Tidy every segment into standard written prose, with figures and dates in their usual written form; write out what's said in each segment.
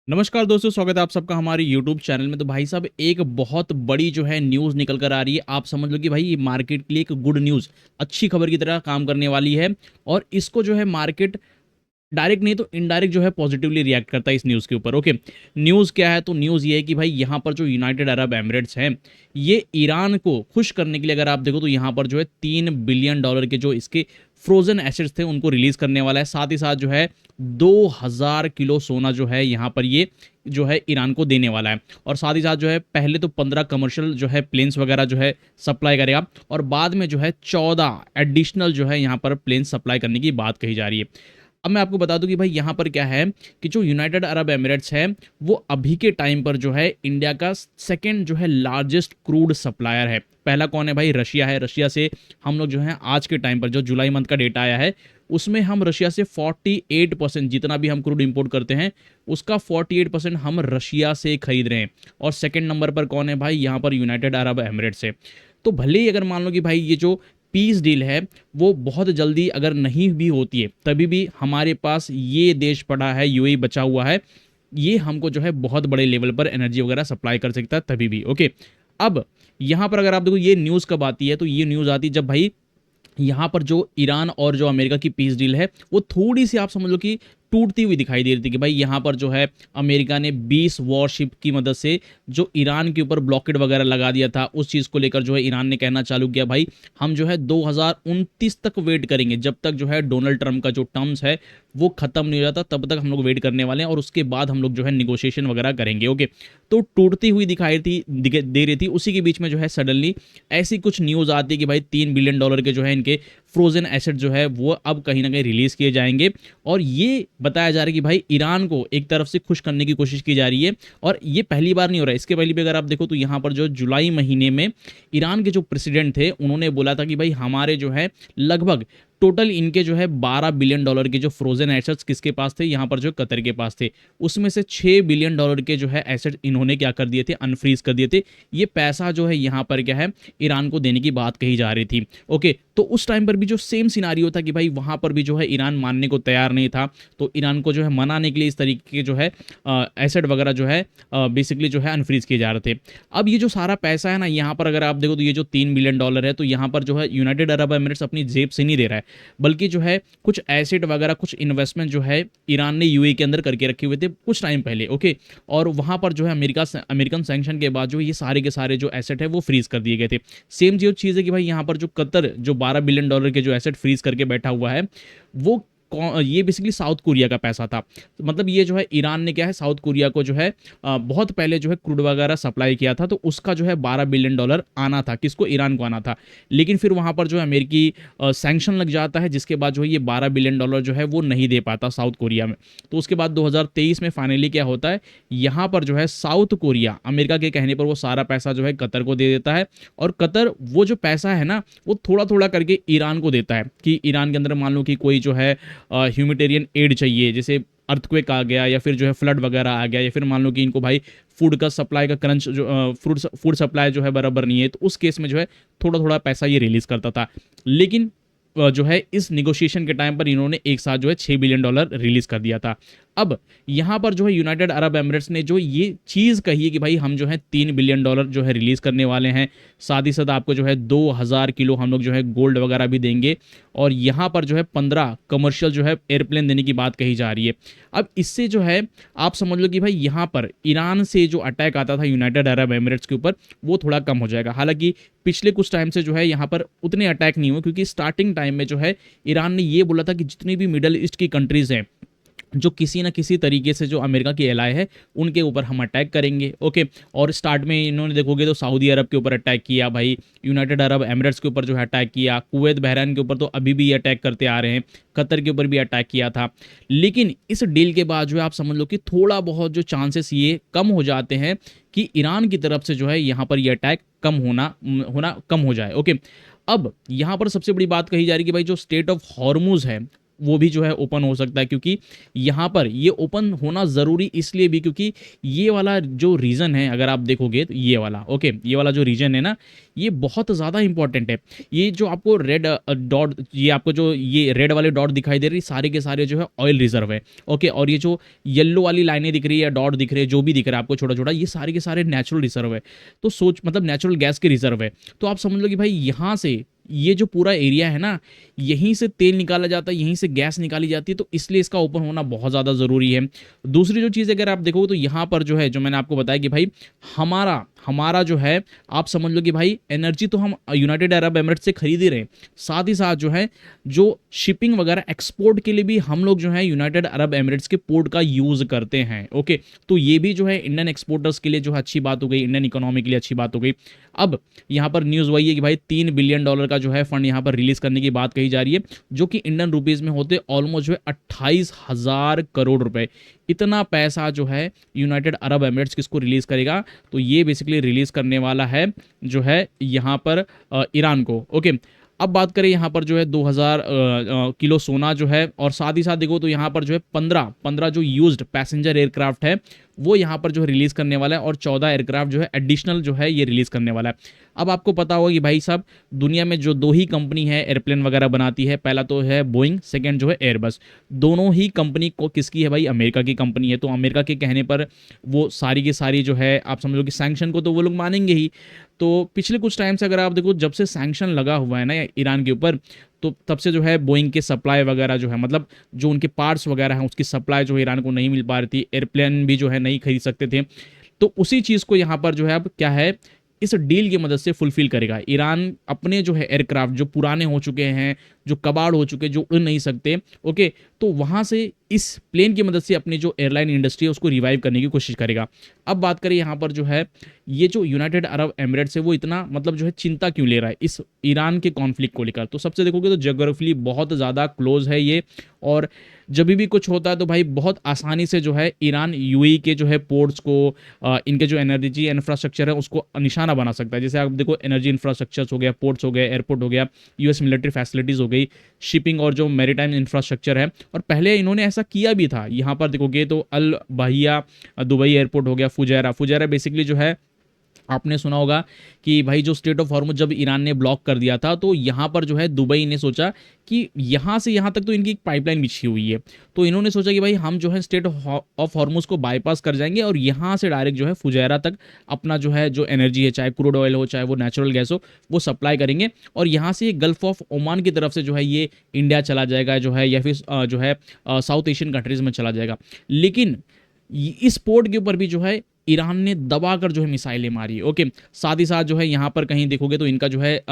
नमस्कार दोस्तों, स्वागत है आप सबका हमारे YouTube चैनल में। तो भाई साहब, एक बहुत बड़ी जो है न्यूज़ निकल कर आ रही है। आप समझ लो कि भाई ये मार्केट के लिए एक गुड न्यूज़, अच्छी खबर की तरह काम करने वाली है। और इसको जो है मार्केट डायरेक्ट नहीं तो इनडायरेक्ट जो है पॉजिटिवली रिएक्ट करता है इस न्यूज़ के ऊपर। ओके, न्यूज़ क्या है? तो न्यूज़ ये है कि भाई यहाँ पर जो यूनाइटेड अरब एमिरेट्स हैं, ये ईरान को खुश करने के लिए, अगर आप देखो तो यहाँ पर जो है $3 बिलियन के जो इसके फ्रोजन एसेट्स थे उनको रिलीज करने वाला है। साथ ही साथ जो है 2000 किलो सोना जो है यहाँ पर ये जो है ईरान को देने वाला है। और साथ ही साथ जो है पहले तो 15 कमर्शियल जो है प्लेन्स वगैरह जो है सप्लाई करेगा, और बाद में जो है 14 एडिशनल जो है यहाँ पर प्लेन्स सप्लाई करने की बात कही जा रही है। अब मैं आपको बता दूं कि भाई यहाँ पर क्या है कि जो यूनाइटेड अरब एमिरेट्स है वो अभी के टाइम पर जो है इंडिया का सेकंड जो है लार्जेस्ट क्रूड सप्लायर है। पहला कौन है भाई? रशिया है। रशिया से हम लोग जो है आज के टाइम पर जो जुलाई मंथ का डेटा आया है उसमें हम रशिया से 48% जितना भी हम क्रूड इंपोर्ट करते हैं उसका 48% हम रशिया से खरीद रहे हैं। और सेकंड नंबर पर कौन है भाई? यहाँ पर यूनाइटेड अरब एमिरेट्स है। तो भले ही अगर मान लो कि भाई ये जो पीस डील है वो बहुत जल्दी अगर नहीं भी होती है तभी भी हमारे पास ये देश पड़ा है, यूएई बचा हुआ है, ये हमको जो है बहुत बड़े लेवल पर एनर्जी वगैरह सप्लाई कर सकता है तभी भी। ओके, अब यहाँ पर अगर आप देखो ये न्यूज़ कब आती है, तो ये न्यूज़ आती है जब भाई यहाँ पर जो ईरान और जो अमेरिका की पीस डील है वो थोड़ी सी आप समझ लो कि टूटती हुई दिखाई दे रही थी। कि भाई यहाँ पर जो है अमेरिका ने 20 वॉरशिप की मदद से जो ईरान के ऊपर ब्लॉकेड वगैरह लगा दिया था, उस चीज़ को लेकर जो है ईरान ने कहना चालू किया भाई हम जो है 2029 तक वेट करेंगे, जब तक जो है डोनाल्ड ट्रंप का जो टर्म्स है वो खत्म नहीं हो जाता तब तक हम लोग वेट करने वाले हैं, और उसके बाद हम लोग जो है निगोशिएशन वगैरह करेंगे। ओके, तो टूटती हुई दिखाई थी दे रही थी। उसी के बीच में जो है सडनली ऐसी कुछ न्यूज़ आती है कि भाई $3 बिलियन के जो है इनके फ्रोजन एसेट जो है वो अब कहीं ना कहीं रिलीज किए जाएंगे। और ये बताया जा रहा है कि भाई ईरान को एक तरफ से खुश करने की कोशिश की जा रही है। और ये पहली बार नहीं हो रहा है, इसके पहले भी अगर आप देखो तो यहाँ पर जो जुलाई महीने में ईरान के जो प्रेसिडेंट थे उन्होंने बोला था कि भाई हमारे जो है लगभग टोटल इनके जो है $12 बिलियन के जो फ्रोजन एसेट्स किसके पास थे? यहाँ पर जो कतर के पास थे। उसमें से $6 बिलियन के जो है एसेट इन्होंने क्या कर दिए थे? अनफ्रीज कर दिए थे। ये पैसा जो है यहाँ पर क्या है ईरान को देने की बात कही जा रही थी। ओके, तो उस टाइम पर भी जो सेम सिनारियो था कि भाई वहां पर भी जो है ईरान मानने को तैयार नहीं था, तो ईरान को जो है मनाने के लिए इस तरीके के जो है एसेट वगैरह जो है बेसिकली जो है अनफ्रीज किए जा रहे थे। अब ये जो सारा पैसा है ना, यहाँ पर अगर आप देखो तो ये जो $3 बिलियन है तो यहाँ पर जो है यूनाइटेड अरब एमिरेट्स अपनी जेब से नहीं दे रहा है, बल्कि जो है कुछ एसेट वगैरह कुछ इन्वेस्टमेंट जो है ईरान ने यूएई के अंदर करके रखे हुए थे कुछ टाइम पहले। ओके, और वहां पर जो है अमेरिकन सैंक्शन के बाद जो ये सारे के सारे जो एसेट है वो फ्रीज कर दिए गए थे। सेम जो चीज़ है कि भाई यहाँ पर जो कतर जो $12 बिलियन के जो एसेट फ्रीज करके बैठा हुआ है वो ये बेसिकली साउथ कोरिया का पैसा था। तो मतलब ये जो है ईरान ने क्या है साउथ कोरिया को जो है बहुत पहले जो है क्रूड वगैरह सप्लाई किया था, तो उसका जो है $12 बिलियन आना था, किसको? ईरान को आना था। लेकिन फिर वहां पर जो है अमेरिकी सैंक्शन लग जाता है, जिसके बाद जो है ये $12 बिलियन जो है वो नहीं दे पाता साउथ कोरिया में। तो उसके बाद 2023 में फाइनली क्या होता है, यहाँ पर जो है साउथ कोरिया अमेरिका के कहने पर वो सारा पैसा जो है कतर को दे देता है। और कतर वो जो पैसा है ना वो थोड़ा थोड़ा करके ईरान को देता है कि ईरान के अंदर मान लो कि कोई जो है ह्यूमिटेरियन एड चाहिए, जैसे अर्थक्वेक आ गया या फिर जो है फ्लड वगैरह आ गया, या फिर मान लो कि इनको भाई फूड का सप्लाई का क्रंच जो फूड सप्लाई जो है बराबर नहीं है, तो उस केस में जो है थोड़ा थोड़ा पैसा ये रिलीज करता था। लेकिन जो है इस निगोशिएशन के टाइम पर इन्होंने एक साथ जो है $6 बिलियन रिलीज कर दिया था। अब यहाँ पर जो है यूनाइटेड अरब एमिरेट्स ने जो ये चीज़ कही है कि भाई हम जो है $3 बिलियन जो है रिलीज करने वाले हैं, साथ ही साथ आपको जो है 2000 किलो हम लोग जो है गोल्ड वगैरह भी देंगे, और यहाँ पर जो है 15 कमर्शियल जो है एयरप्लेन देने की बात कही जा रही है। अब इससे जो है आप समझ लो कि भाई यहाँ पर ईरान से जो अटैक आता था यूनाइटेड अरब एमिरेट्स के ऊपर वो थोड़ा कम हो जाएगा। हालांकि पिछले कुछ टाइम से जो है यहाँ पर उतने अटैक नहीं हुए, क्योंकि स्टार्टिंग टाइम में जो है ईरान ने ये बोला था कि जितनी भी मिडल ईस्ट की कंट्रीज हैं जो किसी ना किसी तरीके से जो अमेरिका की एलाय है उनके ऊपर हम अटैक करेंगे। ओके, और स्टार्ट में इन्होंने देखोगे तो सऊदी अरब के ऊपर अटैक किया, भाई यूनाइटेड अरब एमिरेट्स के ऊपर जो है अटैक किया, कुवैत बहरैन के ऊपर तो अभी भी अटैक करते आ रहे हैं, कतर के ऊपर भी अटैक किया था। लेकिन इस डील के बाद जो है आप समझ लो कि थोड़ा बहुत जो चांसेस ये कम हो जाते हैं कि ईरान की तरफ से जो है यहाँ पर ये अटैक कम होना कम हो जाए। ओके, अब यहाँ पर सबसे बड़ी बात कही जा रही है कि भाई जो स्टेट ऑफ हॉर्मुज है वो भी जो है ओपन हो सकता है, क्योंकि यहाँ पर ये ओपन होना ज़रूरी इसलिए भी क्योंकि ये वाला जो रीजन है, अगर आप देखोगे तो ये वाला, ओके, ये वाला जो रीजन है ना, ये बहुत ज़्यादा इंपॉर्टेंट है। ये जो आपको रेड डॉट, ये आपको जो ये रेड वाले डॉट दिखाई दे रही, सारे के सारे जो है ऑयल रिजर्व है, ओके। और ये जो येलो वाली लाइनें दिख रही है, डॉट दिख रहे हैं, जो भी दिख रहा है आपको छोटा छोटा, ये सारे के सारे नेचुरल रिजर्व है। तो सोच मतलब नेचुरल गैस के रिजर्व है। तो आप समझ लो कि भाई यहाँ से ये जो पूरा एरिया है ना, यहीं से तेल निकाला जाता है, यहीं से गैस निकाली जाती है, तो इसलिए इसका ओपन होना बहुत ज़्यादा ज़रूरी है। दूसरी जो चीज़ अगर आप देखो तो यहाँ पर जो है, जो मैंने आपको बताया कि भाई हमारा हमारा जो है, आप समझ लो कि भाई एनर्जी तो हम यूनाइटेड अरब एमिरेट से खरीद ही रहे हैं, साथ ही साथ जो है जो शिपिंग वगैरह एक्सपोर्ट के लिए भी हम लोग जो है यूनाइटेड अरब एमिरेट्स के पोर्ट का यूज़ करते हैं, ओके। तो ये भी जो है इंडियन एक्सपोर्टर्स के लिए जो है अच्छी बात हो गई, इंडियन इकोनॉमी के लिए अच्छी बात हो गई। अब यहाँ पर न्यूज़ वही है कि भाई $3 बिलियन का जो है फंड यहाँ पर रिलीज करने की बात कही जा रही है, जो कि इंडियन रुपीज़ में होते ऑलमोस्ट जो है 28,000 करोड़ रुपए। इतना पैसा जो है यूनाइटेड अरब एमिरेट्स किसको रिलीज करेगा, तो ये बेसिकली रिलीज करने वाला है जो है यहाँ पर ईरान को, ओके। अब बात करें यहाँ पर जो है 2000 किलो सोना जो है, और साथ ही साथ देखो तो यहाँ पर जो है 15 जो यूज्ड पैसेंजर एयरक्राफ्ट है वो यहाँ पर जो है रिलीज करने वाला है, और 14 एयरक्राफ्ट जो है एडिशनल जो है ये रिलीज करने वाला है। अब आपको पता होगा कि भाई साहब दुनिया में जो दो ही कंपनी है एयरप्लेन वगैरह बनाती है, पहला तो है बोइंग, सेकंड जो है एयरबस। दोनों ही कंपनी को किसकी है भाई, अमेरिका की कंपनी है। तो अमेरिका के कहने पर वो सारी की सारी जो है, आप समझ लो कि सैंक्शन को तो वो लोग मानेंगे ही। तो पिछले कुछ टाइम से अगर आप देखो, जब से सैंक्शन लगा हुआ है ना ईरान के ऊपर, तो तब से जो है बोइंग के सप्लाई वगैरह जो है, मतलब जो उनके पार्ट्स वगैरह हैं उसकी सप्लाई जो है ईरान को नहीं मिल पा रही थी, एयरप्लेन भी जो है नहीं खरीद सकते थे। तो उसी चीज़ को यहाँ पर जो है अब क्या है, इस डील की मदद से फुलफिल करेगा ईरान। अपने जो है एयरक्राफ्ट जो पुराने हो चुके हैं, जो कबाड़ हो चुके, जो उड़ नहीं सकते, ओके, तो वहाँ से इस प्लेन की मदद से अपनी जो एयरलाइन इंडस्ट्री है उसको रिवाइव करने की कोशिश करेगा। अब बात करें यहाँ पर जो है ये जो यूनाइटेड अरब एमिरेट्स है वो इतना मतलब जो है चिंता क्यों ले रहा है इस ईरान के कॉन्फ्लिक्ट को लेकर। तो सबसे देखोगे तो ज्योग्राफिकली बहुत ज़्यादा क्लोज है ये, और जब भी कुछ होता है तो भाई बहुत आसानी से जो है ईरान यूएई के जो है पोर्ट्स को, इनके जो एनर्जी इंफ्रास्ट्रक्चर है उसको निशाना बना सकता है। जैसे आप देखो एनर्जी इंफ्रास्ट्रक्चर्स हो गया, पोर्ट्स हो गए, एयरपोर्ट हो गया, यूएस मिलिट्री फैसिलिटीज़ हो गई, शिपिंग और जो मैरीटाइम इंफ्रास्ट्रक्चर है। और पहले इन्होंने ऐसा किया भी था। यहाँ पर देखोगे तो अल बहिया दुबई एयरपोर्ट हो गया, फुजैरा बेसिकली जो है, आपने सुना होगा कि भाई जो स्ट्रेट ऑफ हॉर्मुज जब ईरान ने ब्लॉक कर दिया था, तो यहाँ पर जो है दुबई ने सोचा कि यहाँ से यहाँ तक तो इनकी एक पाइपलाइन बिछी हुई है, तो इन्होंने सोचा कि भाई हम जो है स्ट्रेट ऑफ हॉर्मुज को बाईपास कर जाएंगे और यहाँ से डायरेक्ट जो है फुजैरा तक अपना जो है जो एनर्जी है, चाहे क्रूड ऑयल हो चाहे वो नेचुरल गैस हो, वो सप्लाई करेंगे। और यहाँ से गल्फ ऑफ ओमान की तरफ से जो है ये इंडिया चला जाएगा जो है, या फिर जो है साउथ एशियन कंट्रीज में चला जाएगा। लेकिन इस पोर्ट के ऊपर भी जो है ईरान ने दबाकर जो है मिसाइलें मारी, ओके। साथ ही साथ जो है यहाँ पर कहीं देखोगे तो इनका जो है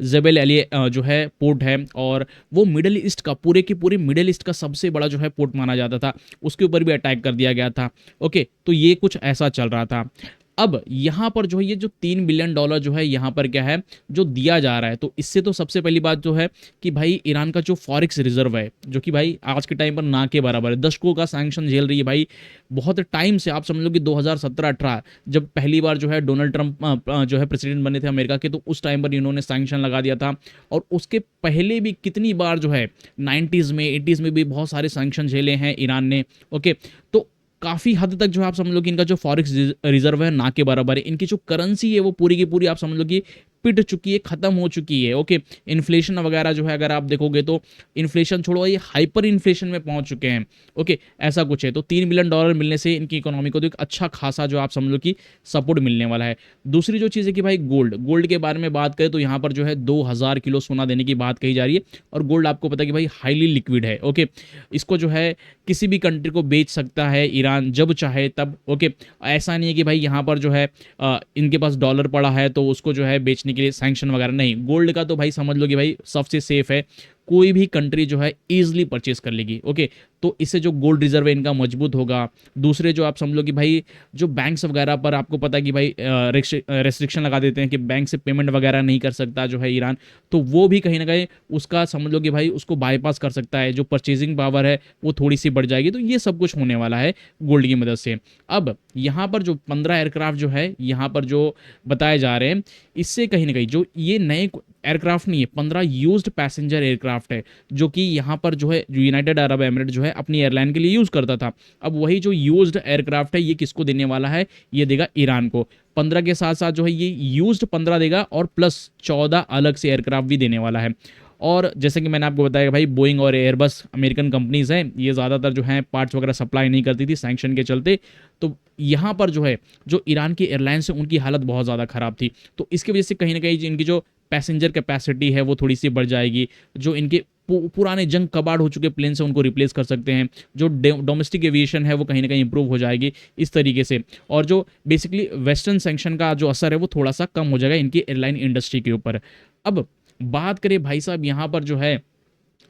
जेबेल एली जो है पोर्ट है, और वो मिडिल ईस्ट का, पूरे के पूरे मिडिल ईस्ट का सबसे बड़ा जो है पोर्ट माना जाता था, उसके ऊपर भी अटैक कर दिया गया था, ओके। तो ये कुछ ऐसा चल रहा था। अब यहाँ पर जो है ये जो $3 बिलियन जो है यहाँ पर क्या है जो दिया जा रहा है, तो इससे तो सबसे पहली बात जो है कि भाई ईरान का जो फॉरेक्स रिजर्व है, जो कि भाई आज के टाइम पर ना के बराबर है, दशकों का सैंक्शन झेल रही है भाई बहुत टाइम से। आप समझ लो कि 2017-18 जब पहली बार जो है डोनाल्ड ट्रंप जो है प्रेसिडेंट बने थे अमेरिका के, तो उस टाइम पर इन्होंने सैंक्शन लगा दिया था। और उसके पहले भी कितनी बार जो है 90s में 80s में भी बहुत सारे सैंक्शन झेले हैं ईरान ने, ओके। तो काफ़ी हद तक जो है आप समझ लो कि इनका जो फॉरेक्स रिजर्व है ना के बराबर है। इनकी जो करेंसी है वो पूरी की पूरी आप समझ लो कि पिट चुकी है, खत्म हो चुकी है, ओके। इन्फ्लेशन वगैरह जो है अगर आप देखोगे तो इन्फ्लेशन छोड़ो, ये हाइपर इन्फ्लेशन में पहुंच चुके हैं, ओके। ऐसा कुछ है। तो $3 बिलियन मिलने से इनकी इकोनॉमी को तो एक अच्छा खासा जो आप समझ लो कि सपोर्ट मिलने वाला है। दूसरी जो चीज़ है कि भाई गोल्ड के बारे में बात करें तो यहाँ पर जो है 2000 किलो सोना देने की बात कही जा रही है। और गोल्ड आपको पता है कि भाई हाईली लिक्विड है, ओके। इसको जो है किसी भी कंट्री को बेच सकता है ईरान जब चाहे तब, ओके। ऐसा नहीं है कि भाई यहाँ पर जो है इनके पास डॉलर पड़ा है तो उसको जो है बेचने के लिए सैंक्शन वगैरह नहीं। गोल्ड का तो भाई समझ लो कि भाई सबसे सेफ है, कोई भी कंट्री जो है इजीली परचेस कर लेगी, ओके। तो इससे जो गोल्ड रिजर्व है इनका मजबूत होगा। दूसरे जो आप समझ लो कि भाई जो बैंक्स वगैरह पर आपको पता है कि भाई रेस्ट्रिक्शन लगा देते हैं कि बैंक से पेमेंट वगैरह नहीं कर सकता जो है ईरान, तो वो भी कहीं ना कहीं उसका समझ लो कि भाई उसको बाईपास कर सकता है, जो परचेजिंग पावर है वो थोड़ी सी बढ़ जाएगी। तो ये सब कुछ होने वाला है गोल्ड की मदद से। अब यहाँ पर जो 15 एयरक्राफ्ट जो है यहाँ पर जो बताए जा रहे हैं, इससे कहीं ना कहीं जो ये नए एयरक्राफ्ट नहीं है, 15 यूज्ड पैसेंजर एयरक्राफ्ट है, जो कि यहाँ पर जो है यूनाइटेड अरब एमिरेट जो है अपनी एयरलाइन के लिए यूज़ करता था। अब वही जो यूज्ड एयरक्राफ्ट है ये किसको देने वाला है, ये देगा ईरान को। 15 के साथ साथ जो है ये यूज्ड 15 देगा और प्लस 14 अलग से एयरक्राफ्ट भी देने वाला है। और जैसे कि मैंने आपको बताया भाई, बोइंग और एयरबस अमेरिकन कंपनीज हैं, ये ज़्यादातर जो है पार्ट्स वगैरह सप्लाई नहीं करती थी सैंक्शन के चलते। तो यहाँ पर जो है जो ईरान की एयरलाइंस है उनकी हालत बहुत ज़्यादा ख़राब थी। तो इसकी वजह से कहीं ना कहीं इनकी जो पैसेंजर कैपेसिटी है वो थोड़ी सी बढ़ जाएगी। जो इनके पुराने जंग कबाड़ हो चुके प्लेन से उनको रिप्लेस कर सकते हैं। जो डोमेस्टिक एविएशन है वो कहीं ना कहीं इंप्रूव हो जाएगी इस तरीके से। और जो बेसिकली वेस्टर्न सैंक्शन का जो असर है वो थोड़ा सा कम हो जाएगा इनकी एयरलाइन इंडस्ट्री के ऊपर। अब बात करें भाई साहब यहाँ पर जो है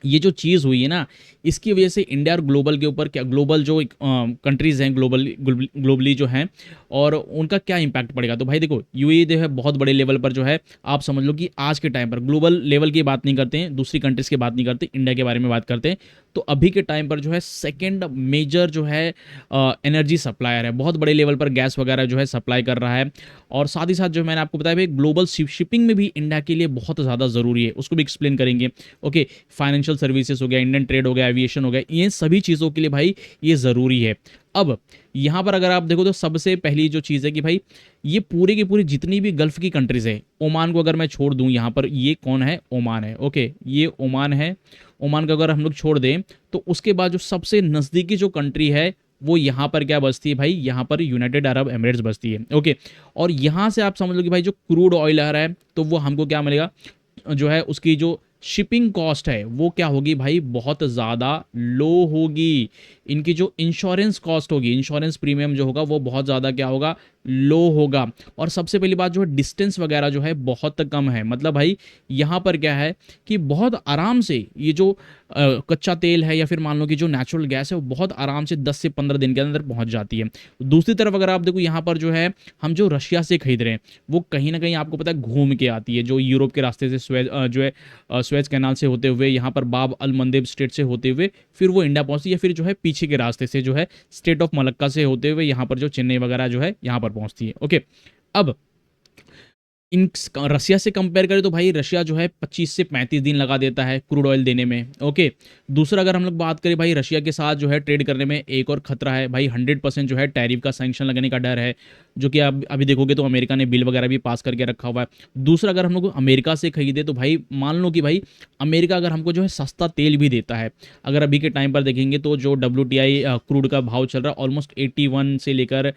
ये जो चीज़ हुई है ना, इसकी वजह से इंडिया और ग्लोबल के ऊपर क्या, ग्लोबल जो कंट्रीज़ हैं ग्लोबली जो हैं, और उनका क्या इंपैक्ट पड़ेगा। तो भाई देखो यूएई जो है बहुत बड़े लेवल पर जो है, आप समझ लो कि आज के टाइम पर ग्लोबल लेवल की बात नहीं करते हैं, दूसरी कंट्रीज़ की बात नहीं करते, इंडिया के बारे में बात करते हैं। तो अभी के टाइम पर जो है सेकेंड मेजर जो है एनर्जी सप्लायर है, बहुत बड़े लेवल पर गैस वगैरह जो है सप्लाई कर रहा है। और साथ ही साथ जो मैंने आपको बताया भाई, ग्लोबल शिपिंग में भी इंडिया के लिए बहुत ज़्यादा ज़रूरी है, उसको भी एक्सप्लेन करेंगे। ओके, फाइनेंशियल सर्विसेज हो गया, इंडियन ट्रेड हो गया, एविएशन हो गया, ये सभी चीज़ों के लिए भाई ये ज़रूरी है। अब यहाँ पर अगर आप देखो तो सबसे पहली जो चीज़ है कि भाई ये पूरी की पूरी जितनी भी गल्फ़ की कंट्रीज़ है, ओमान को अगर मैं छोड़ दूँ यहाँ पर, ये कौन है, ओमान है। ओके, ये ओमान है। ओमान का अगर हम लोग छोड़ दें तो उसके बाद जो सबसे नज़दीकी जो कंट्री है वो यहाँ पर क्या बसती है भाई, यहाँ पर यूनाइटेड अरब एमिरेट्स बसती है। ओके, और यहाँ से आप समझ लो कि भाई जो क्रूड ऑयल आ रहा है तो वो हमको क्या मिलेगा, जो है उसकी जो शिपिंग कॉस्ट है वो क्या होगी भाई, बहुत ज़्यादा लो होगी। इनकी जो इंश्योरेंस कॉस्ट होगी, इंश्योरेंस प्रीमियम जो होगा वो बहुत ज़्यादा क्या होगा, लो होगा। और सबसे पहली बात जो है डिस्टेंस वगैरह जो है बहुत कम है। मतलब भाई यहाँ पर क्या है कि बहुत आराम से ये जो कच्चा तेल है या फिर मान लो कि जो नेचुरल गैस है वो बहुत आराम से 10 से 15 दिन के अंदर पहुँच जाती है। दूसरी तरफ अगर आप देखो यहाँ पर जो है हम जो रशिया से खरीद रहे हैं वो कहीं ना कहीं आपको पता है घूम के आती है, जो यूरोप के रास्ते से स्वेज कैनाल से होते हुए, यहाँ पर बाब अल मंदेब स्टेट से होते हुए फिर वो इंडिया पहुँचती है, या फिर जो है पीछे के रास्ते से जो है स्टेट ऑफ मलक्का से होते हुए यहाँ पर जो चेन्नई वगैरह जो है यहाँ पर पहुँचती है। ओके, अब इन रशिया से कंपेयर करें तो भाई रशिया जो है 25 से 35 दिन लगा देता है क्रूड ऑयल देने में। ओके, दूसरा अगर हम लोग बात करें भाई, रशिया के साथ जो है ट्रेड करने में एक और खतरा है भाई, 100% जो है टैरिफ का सैंक्शन लगने का डर है, जो कि आप अभी देखोगे तो अमेरिका ने बिल वगैरह भी पास करके रखा हुआ है। दूसरा अगर हम लोग अमेरिका से खरीदे तो भाई मान लो कि भाई अमेरिका अगर हमको जो है सस्ता तेल भी देता है, अगर अभी के टाइम पर देखेंगे तो जो WTI क्रूड का भाव चल रहा है ऑलमोस्ट 81 से लेकर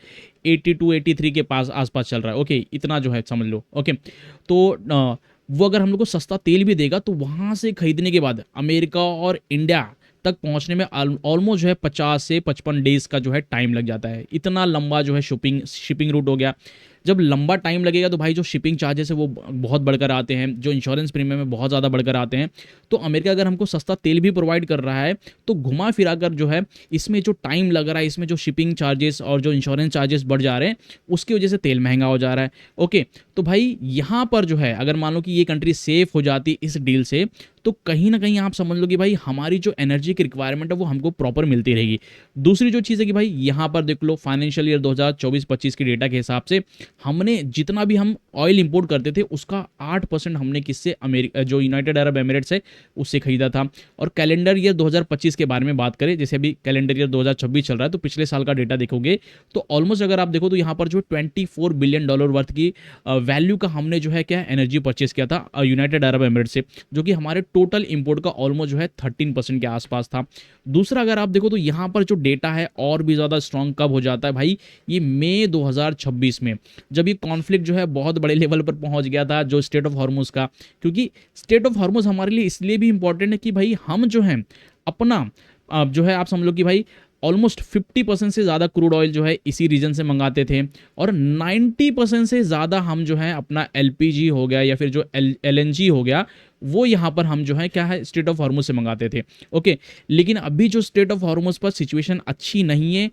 82 83 के पास आसपास चल रहा है। ओके, इतना जो है समझ लो। ओके, तो वो अगर हम लोग को सस्ता तेल भी देगा तो वहाँ से खरीदने के बाद अमेरिका और इंडिया तक पहुँचने में ऑलमोस्ट जो है 50 से 55 डेज का जो है टाइम लग जाता है। इतना लंबा जो है शिपिंग रूट हो गया। जब लंबा टाइम लगेगा तो भाई जो शिपिंग चार्जेस है वो बहुत बढ़कर आते हैं, जो इंश्योरेंस प्रीमियम है बहुत ज़्यादा बढ़कर आते हैं। तो अमेरिका अगर हमको सस्ता तेल भी प्रोवाइड कर रहा है तो घुमा फिरा कर जो है इसमें जो टाइम लग रहा है, इसमें जो शिपिंग चार्जेस और जो इंश्योरेंस चार्जेस बढ़ जा रहे हैं उसकी वजह से तेल महंगा हो जा रहा है। ओके, तो भाई यहाँ पर जो है अगर मान लो कि ये कंट्री सेफ हो जाती इस डील से तो कहीं ना कहीं आप समझ लो कि भाई हमारी जो एनर्जी की रिक्वायरमेंट है वो हमको प्रॉपर मिलती रहेगी। दूसरी जो चीज़ है कि भाई यहाँ पर देख लो फाइनेंशियल ईयर 2024-25 के डेटा के हिसाब से हमने जितना भी हम ऑयल इंपोर्ट करते थे उसका 8% हमने किससे, अमेरिका जो यूनाइटेड अरब एमिरेट्स है उससे खरीदा था। और कैलेंडर ईयर 2025 के बारे में बात करें, जैसे अभी कैलेंडर ईयर 2026 चल रहा है तो पिछले साल का डेटा देखोगे तो ऑलमोस्ट अगर आप देखो तो यहाँ पर जो $24 बिलियन वर्थ की वैल्यू का हमने जो है क्या एनर्जी परचेस किया था यूनाइटेड अरब एमिरेट्स से, जो कि हमारे टोटल इंपोर्ट का ऑलमोस्ट जो है 13% के आसपास था। दूसरा अगर आप देखो तो यहाँ पर जो डेटा है और भी ज़्यादा स्ट्रॉन्ग कब हो जाता है भाई, ये मई 2026 में, जब ये कॉन्फ्लिक्ट जो है बहुत बड़े लेवल पर पहुंच गया था जो स्टेट ऑफ हॉर्मुज का। क्योंकि स्टेट ऑफ हॉर्मुज हमारे लिए इसलिए भी इंपॉर्टेंट है कि भाई हम जो है अपना जो है आप समझ लो कि भाई ऑलमोस्ट 50% से ज़्यादा क्रूड ऑयल जो है इसी रीजन से मंगाते थे, और 90% से ज़्यादा हम जो है अपना LPG हो गया या फिर जो LNG हो गया वो यहाँ पर हम जो है क्या है स्टेट ऑफ हॉर्मुज से मंगाते थे। ओके, लेकिन अभी जो स्टेट ऑफ हॉर्मुज पर सिचुएशन अच्छी नहीं है,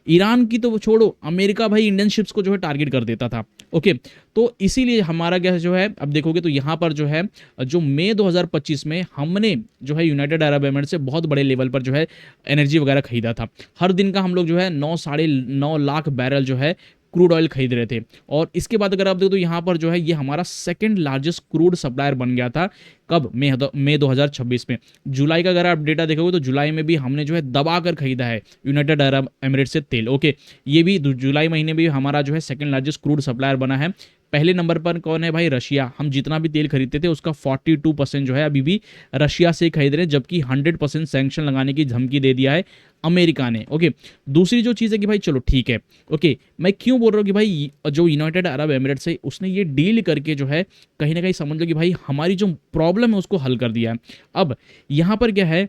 ईरान की तो छोड़ो, अमेरिका भाई इंडियन शिप्स को जो है टारगेट कर देता था। ओके, तो इसीलिए हमारा क्या जो है अब देखोगे तो यहाँ पर जो है जो मई 2025 में हमने जो है यूनाइटेड अरब एमिरेट्स से बहुत बड़े लेवल पर जो है एनर्जी वगैरह खरीदा था। हर दिन का हम लोग जो है 9 साढ़े 9 लाख बैरल जो है क्रूड ऑयल खरीद रहे थे। और इसके बाद अगर आप देखो तो यहाँ पर जो है ये हमारा सेकंड लार्जेस्ट क्रूड सप्लायर बन गया था। कब? मई 2026 में। जुलाई का अगर आप डेटा देखोगे तो जुलाई में भी हमने जो है दबा कर खरीदा है यूनाइटेड अरब एमिरेट्स से तेल। ओके, ये भी जुलाई महीने में हमारा जो है सेकंड लार्जेस्ट क्रूड सप्लायर बना है। पहले नंबर पर कौन है भाई? रशिया। हम जितना भी तेल खरीदते थे उसका 42% जो है अभी भी रशिया से खरीद रहे हैं, जबकि 100% सैंक्शन लगाने की धमकी दे दिया है अमेरिका ने। ओके, दूसरी जो चीज़ है कि भाई चलो ठीक है, ओके, मैं क्यों बोल रहा हूँ कि भाई जो यूनाइटेड अरब एमिरेट्स है उसने ये डील करके जो है कहीं ना कहीं समझ लो कि भाई हमारी जो प्रॉब्लम है उसको हल कर दिया है। अब यहाँ पर क्या है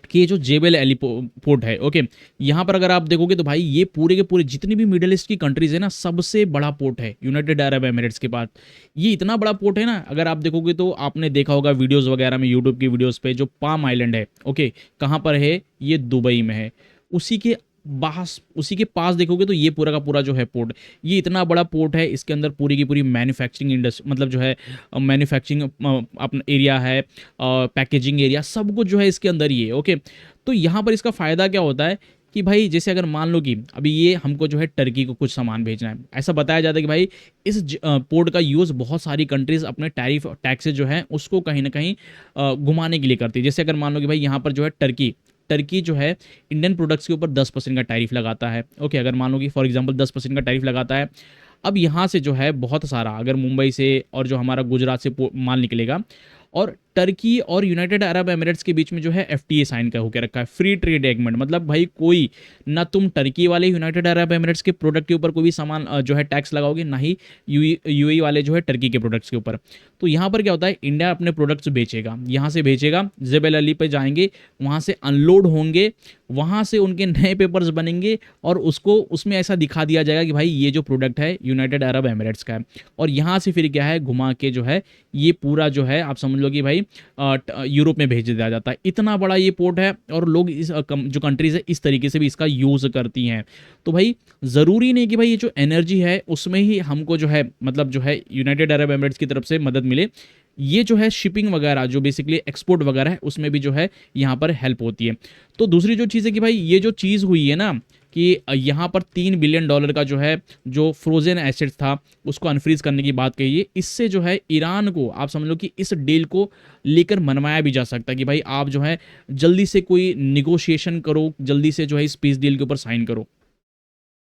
कि ये जो जेबेल एली पोर्ट है, ओके, यहाँ पर अगर आप देखोगे तो भाई ये पूरे के पूरे जितनी भी मिडिल ईस्ट की कंट्रीज है ना, सबसे बड़ा पोर्ट है यूनाइटेड अरब एमिरेट्स के पास। ये इतना बड़ा पोर्ट है ना, अगर आप देखोगे तो आपने देखा होगा वीडियोस वगैरह में, यूट्यूब की वीडियोस पे, जो पाम आइलैंड है, ओके, कहाँ पर है? ये दुबई में है। उसी के पास देखोगे तो ये पूरा का पूरा जो है पोर्ट, ये इतना बड़ा पोर्ट है, इसके अंदर पूरी की पूरी मैन्युफैक्चरिंग इंडस्ट्री, मतलब जो है मैन्युफैक्चरिंग अपना एरिया है, पैकेजिंग एरिया, सब कुछ जो है इसके अंदर ही है। ओके, तो यहाँ पर इसका फ़ायदा क्या होता है कि भाई जैसे अगर मान लो कि अभी ये हमको जो है टर्की को कुछ सामान भेजना है, ऐसा बताया जाता है कि भाई इस पोर्ट का यूज़ बहुत सारी कंट्रीज़ अपने टैरिफ टैक्सेस जो है उसको कहीं ना कहीं घुमाने के लिए करती है। जैसे अगर मान लो कि भाई यहाँ पर जो है टर्की जो है इंडियन प्रोडक्ट्स के ऊपर 10% का टैरिफ लगाता है। ओके, अगर मान लो कि फॉर एग्जांपल 10% का टैरिफ लगाता है। अब यहाँ से जो है बहुत सारा, अगर मुंबई से और जो हमारा गुजरात से माल निकलेगा, और टर्की और यूनाइटेड अरब एमिरेट्स के बीच में जो है एफटीए साइन का होकर रखा है, फ्री ट्रेड एग्रीमेंट। मतलब भाई कोई ना तुम टर्की वाले यूनाइटेड अरब एमिरेट्स के प्रोडक्ट के ऊपर कोई भी सामान जो है टैक्स लगाओगे, ना ही यूएई वाले जो है टर्की के प्रोडक्ट्स के ऊपर। तो यहाँ पर क्या होता है, इंडिया अपने प्रोडक्ट्स बेचेगा, यहाँ से भेजेगा, जेबेल अली पे जाएंगे, वहाँ से अनलोड होंगे, वहाँ से उनके नए पेपर्स बनेंगे और उसको उसमें ऐसा दिखा दिया जाएगा कि भाई ये जो प्रोडक्ट है यूनाइटेड अरब एमिरेट्स का है। और यहाँ से फिर क्या है, घुमा के जो है ये पूरा जो है आप समझ लो कि भाई यूरोप में भेज दिया जाता है। इतना बड़ा ये पोर्ट है और लोग इस जो कंट्रीज है इस तरीके से भी इसका यूज़ करती हैं। तो भाई ज़रूरी नहीं कि भाई ये जो एनर्जी है उसमें ही हमको जो है मतलब जो है यूनाइटेड अरब एमिरेट्स की तरफ से मदद मिले। ये जो है शिपिंग वगैरह जो बेसिकली एक्सपोर्ट वगैरह है उसमें भी जो है यहाँ पर हेल्प होती है। तो दूसरी जो चीज़ है कि भाई ये जो चीज़ हुई है ना कि यहाँ पर $3 बिलियन का जो है जो फ्रोजन एसेट्स था उसको अनफ्रीज करने की बात कही है। इससे जो है ईरान को आप समझ लो कि इस डील को लेकर मनवाया भी जा सकता है कि भाई आप जो है जल्दी से कोई निगोशिएशन करो, जल्दी से जो है इस पीस डील के ऊपर साइन करो।